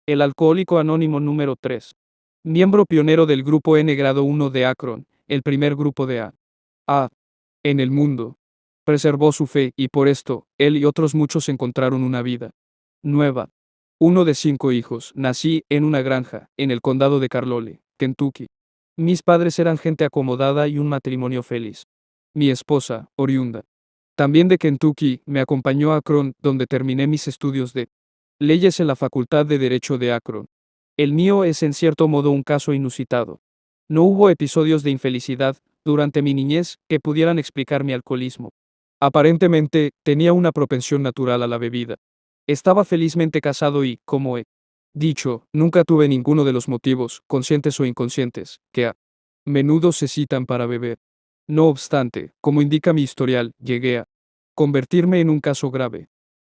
El alcohólico anónimo número 3. Miembro pionero del grupo N grado 1 de Akron, el primer grupo de A en el mundo. Preservó su fe y por esto, él y otros muchos encontraron una vida nueva. Uno de 5 hijos, nací en una granja, en el condado de Carroll, Kentucky. Mis padres eran gente acomodada y un matrimonio feliz. Mi esposa, oriunda también de Kentucky, me acompañó a Akron, donde terminé mis estudios de leyes en la Facultad de Derecho de Akron. El mío es en cierto modo un caso inusitado. No hubo episodios de infelicidad durante mi niñez que pudieran explicar mi alcoholismo. Aparentemente, tenía una propensión natural a la bebida. Estaba felizmente casado y, como he dicho, nunca tuve ninguno de los motivos, conscientes o inconscientes, que a menudo se citan para beber. No obstante, como indica mi historial, llegué a convertirme en un caso grave.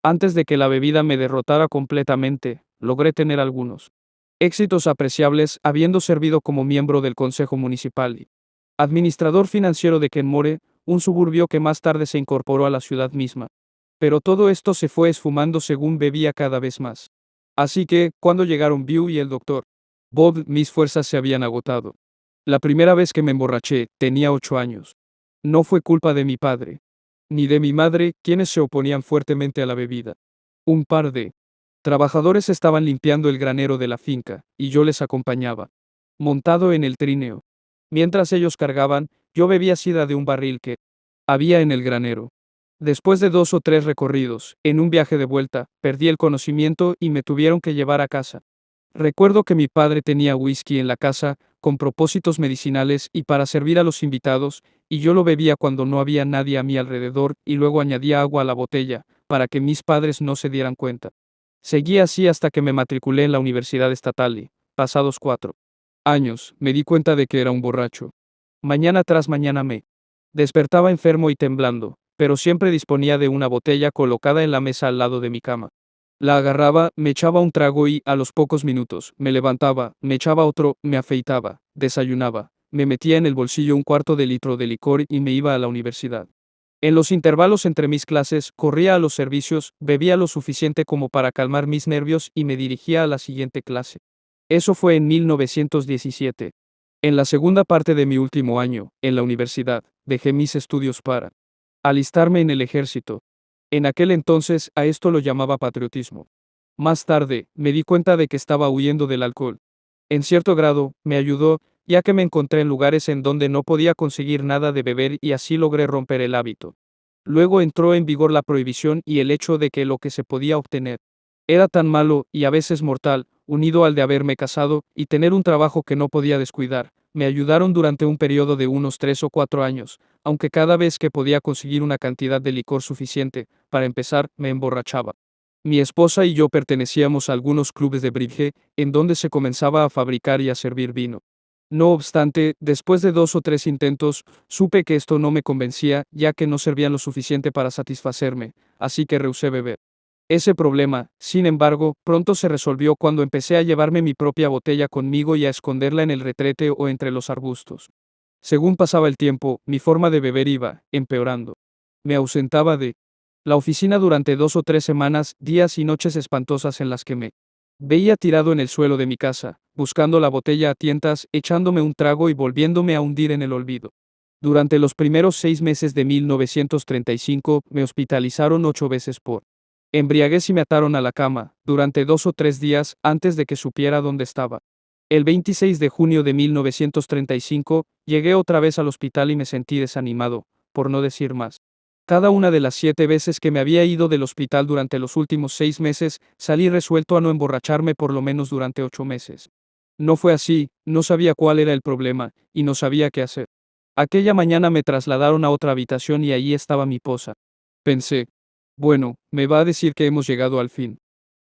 Antes de que la bebida me derrotara completamente, logré tener algunos éxitos apreciables, habiendo servido como miembro del Consejo Municipal y administrador financiero de Kenmore, un suburbio que más tarde se incorporó a la ciudad misma. Pero todo esto se fue esfumando según bebía cada vez más. Así que, cuando llegaron Bew y el doctor Bob, mis fuerzas se habían agotado. La primera vez que me emborraché, tenía 8 años. No fue culpa de mi padre, ni de mi madre, quienes se oponían fuertemente a la bebida. Un par de trabajadores estaban limpiando el granero de la finca, y yo les acompañaba, montado en el trineo. Mientras ellos cargaban, yo bebía sidra de un barril que había en el granero. Después de 2 o 3 recorridos, en un viaje de vuelta, perdí el conocimiento y me tuvieron que llevar a casa. Recuerdo que mi padre tenía whisky en la casa, con propósitos medicinales y para servir a los invitados, y yo lo bebía cuando no había nadie a mi alrededor, y luego añadía agua a la botella, para que mis padres no se dieran cuenta. Seguí así hasta que me matriculé en la Universidad Estatal y, pasados 4 años, me di cuenta de que era un borracho. Mañana tras mañana me despertaba enfermo y temblando, pero siempre disponía de una botella colocada en la mesa al lado de mi cama. La agarraba, me echaba un trago y, a los pocos minutos, me levantaba, me echaba otro, me afeitaba, desayunaba, me metía en el bolsillo un cuarto de litro de licor y me iba a la universidad. En los intervalos entre mis clases, corría a los servicios, bebía lo suficiente como para calmar mis nervios y me dirigía a la siguiente clase. Eso fue en 1917. En la segunda parte de mi último año, en la universidad, dejé mis estudios para alistarme en el ejército. En aquel entonces, a esto lo llamaba patriotismo. Más tarde, me di cuenta de que estaba huyendo del alcohol. En cierto grado, me ayudó, ya que me encontré en lugares en donde no podía conseguir nada de beber y así logré romper el hábito. Luego entró en vigor la prohibición y el hecho de que lo que se podía obtener era tan malo, y a veces mortal, unido al de haberme casado y tener un trabajo que no podía descuidar, me ayudaron durante un periodo de unos 3 o 4 años, aunque cada vez que podía conseguir una cantidad de licor suficiente, para empezar, me emborrachaba. Mi esposa y yo pertenecíamos a algunos clubes de bridge, en donde se comenzaba a fabricar y a servir vino. No obstante, después de 2 o 3 intentos, supe que esto no me convencía, ya que no servían lo suficiente para satisfacerme, así que rehusé beber. Ese problema, sin embargo, pronto se resolvió cuando empecé a llevarme mi propia botella conmigo y a esconderla en el retrete o entre los arbustos. Según pasaba el tiempo, mi forma de beber iba empeorando. Me ausentaba de la oficina durante 2 o 3 semanas, días y noches espantosas en las que me veía tirado en el suelo de mi casa, buscando la botella a tientas, echándome un trago y volviéndome a hundir en el olvido. Durante los primeros 6 meses de 1935, me hospitalizaron 8 veces por embriaguez y me ataron a la cama, durante 2 o 3 días, antes de que supiera dónde estaba. El 26 de junio de 1935, llegué otra vez al hospital y me sentí desanimado, por no decir más. Cada una de las 7 veces que me había ido del hospital durante los últimos 6 meses, salí resuelto a no emborracharme por lo menos durante 8 meses. No fue así, no sabía cuál era el problema, y no sabía qué hacer. Aquella mañana me trasladaron a otra habitación y allí estaba mi esposa. Pensé, bueno, me va a decir que hemos llegado al fin.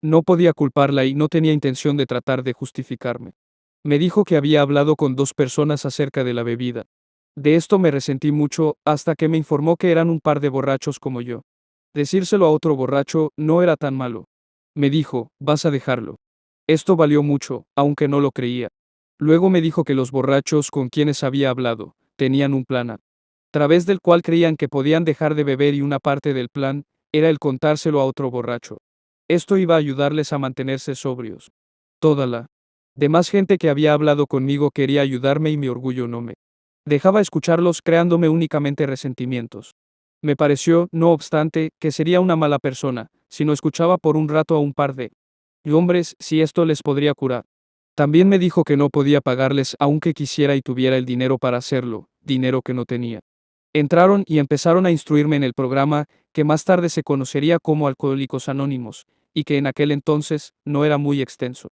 No podía culparla y no tenía intención de tratar de justificarme. Me dijo que había hablado con 2 personas acerca de la bebida. De esto me resentí mucho, hasta que me informó que eran un par de borrachos como yo. Decírselo a otro borracho no era tan malo. Me dijo, vas a dejarlo. Esto valió mucho, aunque no lo creía. Luego me dijo que los borrachos con quienes había hablado, tenían un plan a través del cual creían que podían dejar de beber y una parte del plan, era el contárselo a otro borracho. Esto iba a ayudarles a mantenerse sobrios. Toda la demás gente que había hablado conmigo quería ayudarme y mi orgullo no me dejaba escucharlos, creándome únicamente resentimientos. Me pareció, no obstante, que sería una mala persona, si no escuchaba por un rato a un par de hombres, si esto les podría curar. También me dijo que no podía pagarles aunque quisiera y tuviera el dinero para hacerlo, dinero que no tenía. Entraron y empezaron a instruirme en el programa, que más tarde se conocería como Alcohólicos Anónimos, y que en aquel entonces no era muy extenso.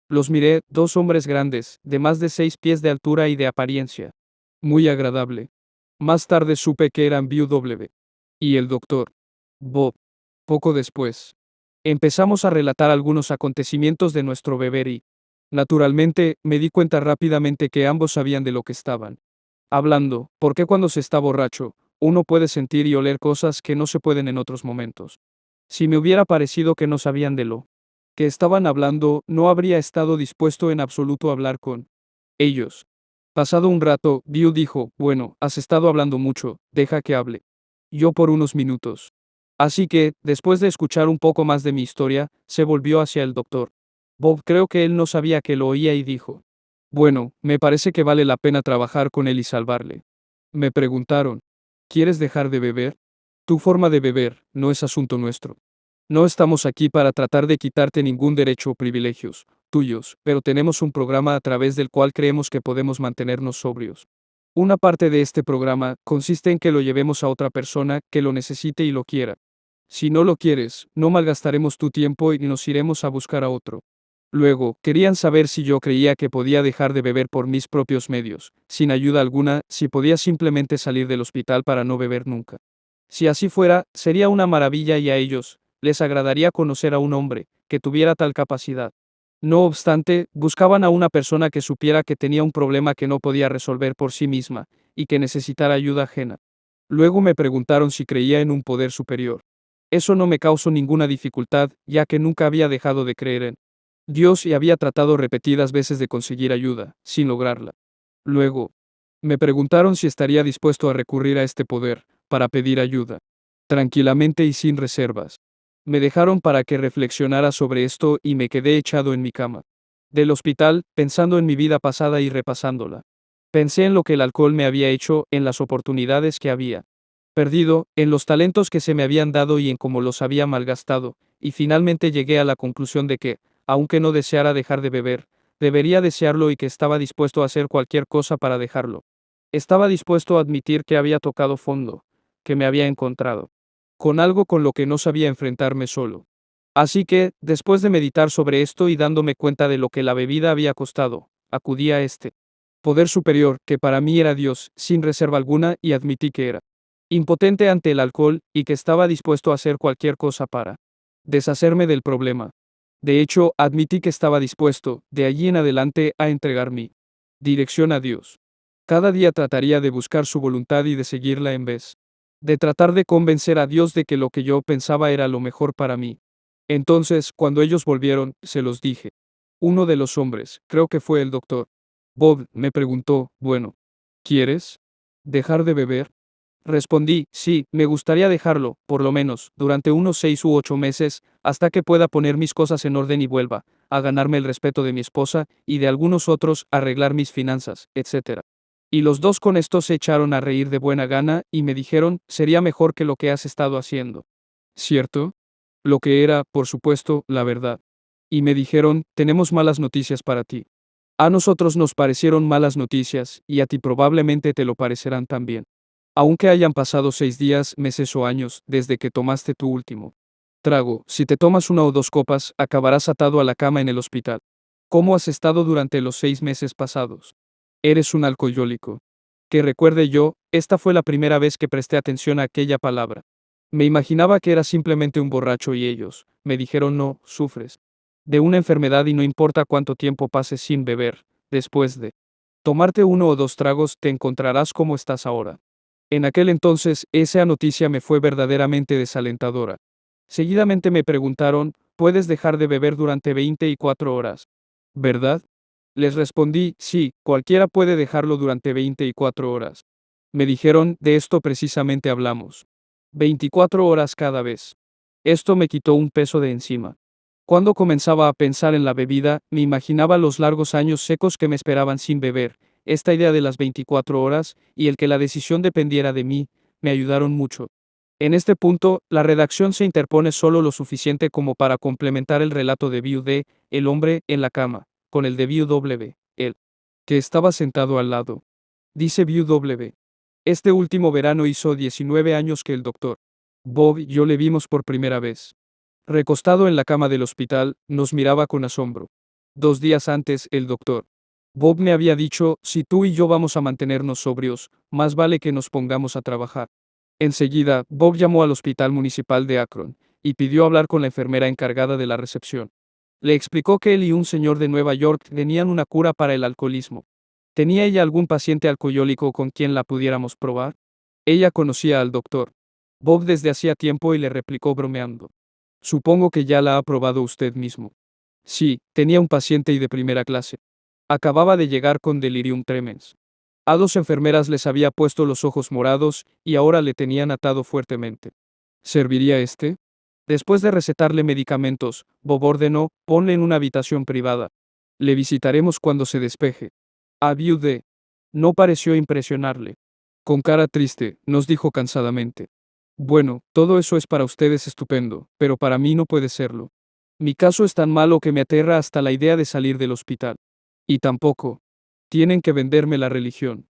Los miré, dos hombres grandes, de más de 6 pies de altura y de apariencia muy agradable. Más tarde supe que eran Bill W. y el doctor Bob. Poco después, empezamos a relatar algunos acontecimientos de nuestro beber y, naturalmente, me di cuenta rápidamente que ambos sabían de lo que estaban hablando, porque cuando se está borracho, uno puede sentir y oler cosas que no se pueden en otros momentos. Si me hubiera parecido que no sabían de lo que estaban hablando, no habría estado dispuesto en absoluto a hablar con ellos. Pasado un rato, Bill dijo, bueno, has estado hablando mucho, deja que hable. Yo por unos minutos. Así que, después de escuchar un poco más de mi historia, se volvió hacia el doctor Bob. Creo que él no sabía que lo oía y dijo, bueno, me parece que vale la pena trabajar con él y salvarle. Me preguntaron, ¿quieres dejar de beber? Tu forma de beber no es asunto nuestro. No estamos aquí para tratar de quitarte ningún derecho o privilegios tuyos, pero tenemos un programa a través del cual creemos que podemos mantenernos sobrios. Una parte de este programa consiste en que lo llevemos a otra persona que lo necesite y lo quiera. Si no lo quieres, no malgastaremos tu tiempo y nos iremos a buscar a otro. Luego, querían saber si yo creía que podía dejar de beber por mis propios medios, sin ayuda alguna, si podía simplemente salir del hospital para no beber nunca. Si así fuera, sería una maravilla y a ellos les agradaría conocer a un hombre que tuviera tal capacidad. No obstante, buscaban a una persona que supiera que tenía un problema que no podía resolver por sí misma, y que necesitara ayuda ajena. Luego me preguntaron si creía en un poder superior. Eso no me causó ninguna dificultad, ya que nunca había dejado de creer en Dios y había tratado repetidas veces de conseguir ayuda, sin lograrla. Luego, me preguntaron si estaría dispuesto a recurrir a este poder, para pedir ayuda. Tranquilamente y sin reservas. Me dejaron para que reflexionara sobre esto y me quedé echado en mi cama del hospital, pensando en mi vida pasada y repasándola. Pensé en lo que el alcohol me había hecho, en las oportunidades que había perdido, en los talentos que se me habían dado y en cómo los había malgastado, y finalmente llegué a la conclusión de que, aunque no deseara dejar de beber, debería desearlo y que estaba dispuesto a hacer cualquier cosa para dejarlo. Estaba dispuesto a admitir que había tocado fondo, que me había encontrado con algo con lo que no sabía enfrentarme solo. Así que, después de meditar sobre esto y dándome cuenta de lo que la bebida había costado, acudí a este poder superior, que para mí era Dios, sin reserva alguna, y admití que era impotente ante el alcohol, y que estaba dispuesto a hacer cualquier cosa para deshacerme del problema. De hecho, admití que estaba dispuesto, de allí en adelante, a entregar mi dirección a Dios. Cada día trataría de buscar su voluntad y de seguirla en vez de tratar de convencer a Dios de que lo que yo pensaba era lo mejor para mí. Entonces, cuando ellos volvieron, se los dije. Uno de los hombres, creo que fue el doctor Bob, me preguntó, bueno, ¿quieres dejar de beber? Respondí, sí, me gustaría dejarlo, por lo menos, durante unos 6 u 8 meses, hasta que pueda poner mis cosas en orden y vuelva a ganarme el respeto de mi esposa y de algunos otros, arreglar mis finanzas, etc. Y los dos con esto se echaron a reír de buena gana y me dijeron, sería mejor que lo que has estado haciendo. ¿Cierto? Lo que era, por supuesto, la verdad. Y me dijeron, tenemos malas noticias para ti. A nosotros nos parecieron malas noticias, y a ti probablemente te lo parecerán también. Aunque hayan pasado 6 días, meses o años, desde que tomaste tu último trago, si te tomas 1 o 2 copas, acabarás atado a la cama en el hospital. ¿Cómo has estado durante los 6 meses pasados? Eres un alcohólico. Que recuerde yo, esta fue la primera vez que presté atención a aquella palabra. Me imaginaba que era simplemente un borracho y ellos me dijeron no, sufres de una enfermedad y no importa cuánto tiempo pases sin beber, después de tomarte 1 o 2 tragos te encontrarás como estás ahora. En aquel entonces, esa noticia me fue verdaderamente desalentadora. Seguidamente me preguntaron, ¿puedes dejar de beber durante 24 horas? ¿Verdad? Les respondí, sí, cualquiera puede dejarlo durante 24 horas. Me dijeron, de esto precisamente hablamos. 24 horas cada vez. Esto me quitó un peso de encima. Cuando comenzaba a pensar en la bebida, me imaginaba los largos años secos que me esperaban sin beber. Esta idea de las 24 horas, y el que la decisión dependiera de mí, me ayudaron mucho. En este punto, la redacción se interpone solo lo suficiente como para complementar el relato de Viu D, el hombre, en la cama, con el de Viu W, el que estaba sentado al lado. Dice Viu W. Este último verano hizo 19 años que el doctor Bob y yo le vimos por primera vez. Recostado en la cama del hospital, nos miraba con asombro. 2 días antes, el doctor Bob me había dicho, si tú y yo vamos a mantenernos sobrios, más vale que nos pongamos a trabajar. Enseguida, Bob llamó al hospital municipal de Akron, y pidió hablar con la enfermera encargada de la recepción. Le explicó que él y un señor de Nueva York tenían una cura para el alcoholismo. ¿Tenía ella algún paciente alcohólico con quien la pudiéramos probar? Ella conocía al doctor Bob desde hacía tiempo y le replicó bromeando. Supongo que ya la ha probado usted mismo. Sí, tenía un paciente y de primera clase. Acababa de llegar con delirium tremens. A 2 enfermeras les había puesto los ojos morados y ahora le tenían atado fuertemente. ¿Serviría este? Después de recetarle medicamentos, Bob ordenó, ponle en una habitación privada. Le visitaremos cuando se despeje. A Viude. No pareció impresionarle. Con cara triste, nos dijo cansadamente. Bueno, todo eso es para ustedes estupendo, pero para mí no puede serlo. Mi caso es tan malo que me aterra hasta la idea de salir del hospital. Y tampoco. Tienen que venderme la religión.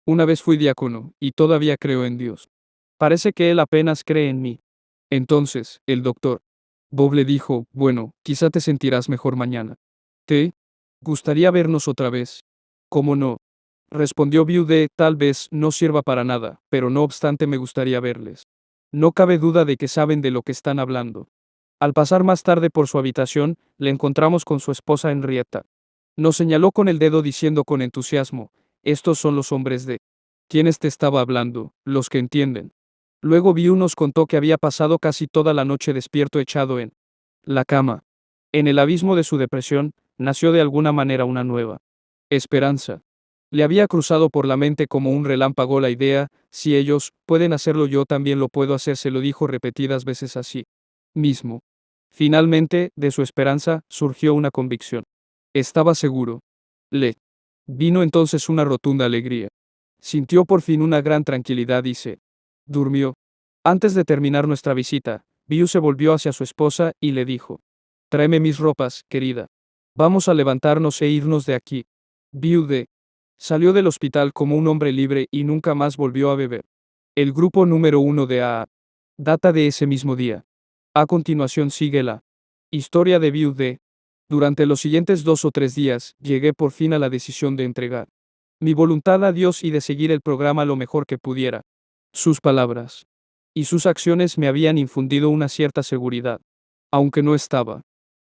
Una vez fui diácono, y todavía creo en Dios. Parece que él apenas cree en mí. Entonces, el doctor Bob le dijo, bueno, quizá te sentirás mejor mañana. ¿Te gustaría vernos otra vez? ¿Cómo no? Respondió Viude, tal vez no sirva para nada, pero no obstante me gustaría verles. No cabe duda de que saben de lo que están hablando. Al pasar más tarde por su habitación, le encontramos con su esposa Henrietta. Nos señaló con el dedo diciendo con entusiasmo, estos son los hombres de quienes te estaba hablando, los que entienden. Luego Viu nos contó que había pasado casi toda la noche despierto echado en la cama. En el abismo de su depresión, nació de alguna manera una nueva esperanza. Le había cruzado por la mente como un relámpago la idea, si ellos pueden hacerlo yo también lo puedo hacer, se lo dijo repetidas veces así mismo. Finalmente, de su esperanza, surgió una convicción. Estaba seguro. Le vino entonces una rotunda alegría. Sintió por fin una gran tranquilidad y se durmió. Antes de terminar nuestra visita, Viu se volvió hacia su esposa y le dijo, tráeme mis ropas, querida. Vamos a levantarnos e irnos de aquí. Viu salió del hospital como un hombre libre y nunca más volvió a beber. El grupo número 1 de AA data de ese mismo día. A continuación sigue la historia de Viu D. Durante los siguientes 2 o 3 días, llegué por fin a la decisión de entregar mi voluntad a Dios y de seguir el programa lo mejor que pudiera. Sus palabras y sus acciones me habían infundido una cierta seguridad. Aunque no estaba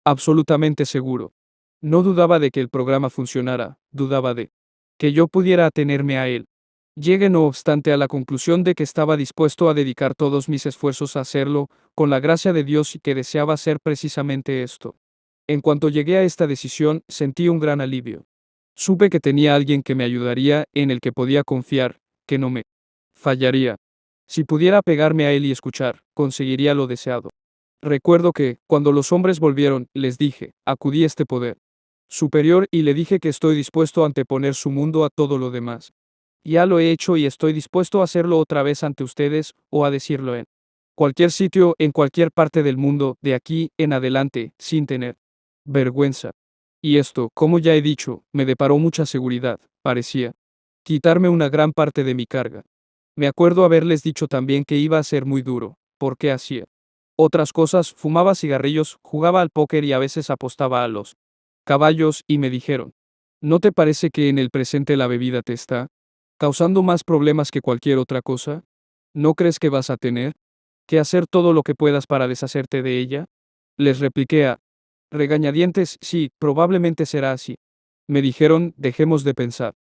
absolutamente seguro. No dudaba de que el programa funcionara, dudaba de que yo pudiera atenerme a él. Llegué no obstante a la conclusión de que estaba dispuesto a dedicar todos mis esfuerzos a hacerlo, con la gracia de Dios y que deseaba hacer precisamente esto. En cuanto llegué a esta decisión, sentí un gran alivio. Supe que tenía alguien que me ayudaría, en el que podía confiar, que no me fallaría. Si pudiera pegarme a él y escuchar, conseguiría lo deseado. Recuerdo que, cuando los hombres volvieron, les dije, acudí a este poder superior y le dije que estoy dispuesto a anteponer su mundo a todo lo demás. Ya lo he hecho y estoy dispuesto a hacerlo otra vez ante ustedes, o a decirlo en cualquier sitio, en cualquier parte del mundo, de aquí en adelante, sin tener vergüenza. Y esto, como ya he dicho, me deparó mucha seguridad, parecía quitarme una gran parte de mi carga. Me acuerdo haberles dicho también que iba a ser muy duro, porque hacía otras cosas, fumaba cigarrillos, jugaba al póker y a veces apostaba a los caballos, y me dijeron, ¿no te parece que en el presente la bebida te está causando más problemas que cualquier otra cosa? ¿No crees que vas a tener que hacer todo lo que puedas para deshacerte de ella? Les repliqué a regañadientes, sí, probablemente será así. Me dijeron, dejemos de pensar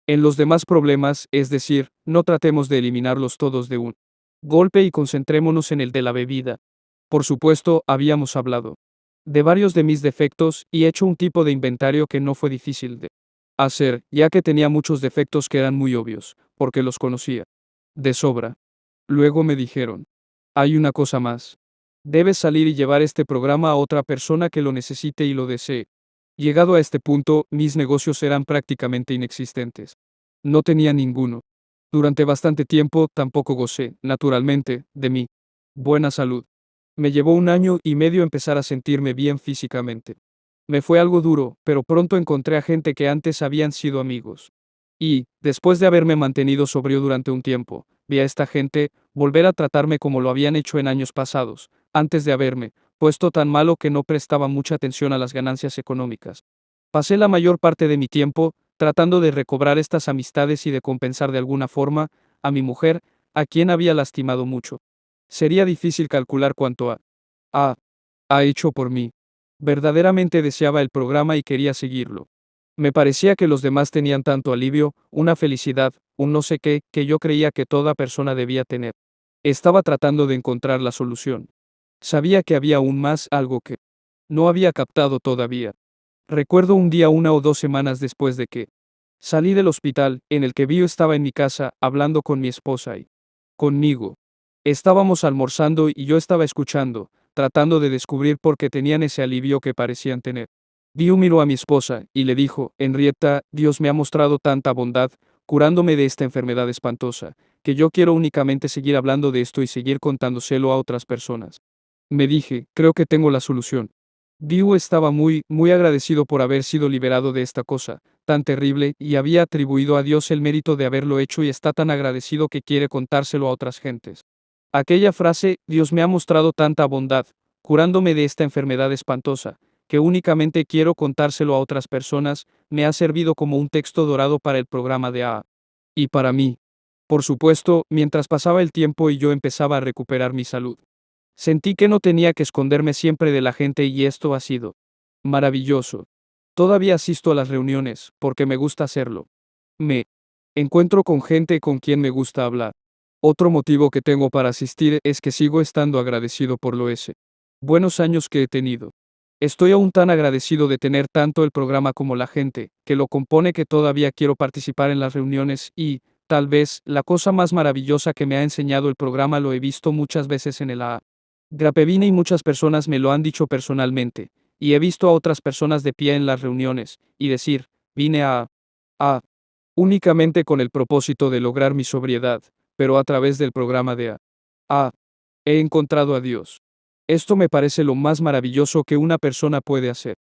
en los demás problemas, es decir, no tratemos de eliminarlos todos de un golpe y concentrémonos en el de la bebida. Por supuesto, habíamos hablado de varios de mis defectos y hecho un tipo de inventario que no fue difícil de hacer, ya que tenía muchos defectos que eran muy obvios, porque los conocía de sobra. Luego me dijeron, hay una cosa más. Debes salir y llevar este programa a otra persona que lo necesite y lo desee. Llegado a este punto, mis negocios eran prácticamente inexistentes. No tenía ninguno. Durante bastante tiempo tampoco gocé, naturalmente, de mi buena salud. Me llevó 1 año y medio empezar a sentirme bien físicamente. Me fue algo duro, pero pronto encontré a gente que antes habían sido amigos. Y, después de haberme mantenido sobrio durante un tiempo, vi a esta gente volver a tratarme como lo habían hecho en años pasados, antes de haberme puesto tan malo que no prestaba mucha atención a las ganancias económicas. Pasé la mayor parte de mi tiempo tratando de recobrar estas amistades y de compensar de alguna forma a mi mujer, a quien había lastimado mucho. Sería difícil calcular cuánto ha, ha hecho por mí. Verdaderamente deseaba el programa y quería seguirlo. Me parecía que los demás tenían tanto alivio, una felicidad, un no sé qué, que yo creía que toda persona debía tener. Estaba tratando de encontrar la solución. Sabía que había aún más, algo que no había captado todavía. Recuerdo un día 1 o 2 semanas después de que salí del hospital, en el que Bio estaba en mi casa, hablando con mi esposa y conmigo. Estábamos almorzando y yo estaba escuchando, tratando de descubrir por qué tenían ese alivio que parecían tener. Bio miró a mi esposa y le dijo, Henrietta, Dios me ha mostrado tanta bondad, curándome de esta enfermedad espantosa, que yo quiero únicamente seguir hablando de esto y seguir contándoselo a otras personas. Me dije, creo que tengo la solución. Bio estaba muy agradecido por haber sido liberado de esta cosa tan terrible y había atribuido a Dios el mérito de haberlo hecho y está tan agradecido que quiere contárselo a otras gentes. Aquella frase, Dios me ha mostrado tanta bondad, curándome de esta enfermedad espantosa, que únicamente quiero contárselo a otras personas, me ha servido como un texto dorado para el programa de AA. Y para mí. Por supuesto, mientras pasaba el tiempo y yo empezaba a recuperar mi salud. Sentí que no tenía que esconderme siempre de la gente y esto ha sido maravilloso. Todavía asisto a las reuniones, porque me gusta hacerlo. Me encuentro con gente con quien me gusta hablar. Otro motivo que tengo para asistir es que sigo estando agradecido por los buenos años que he tenido. Estoy aún tan agradecido de tener tanto el programa como la gente que lo compone que todavía quiero participar en las reuniones y, tal vez, la cosa más maravillosa que me ha enseñado el programa lo he visto muchas veces en el AA. Grapevine y muchas personas me lo han dicho personalmente, y he visto a otras personas de pie en las reuniones, y decir, vine a, únicamente con el propósito de lograr mi sobriedad, pero a través del programa de a, he encontrado a Dios. Esto me parece lo más maravilloso que una persona puede hacer.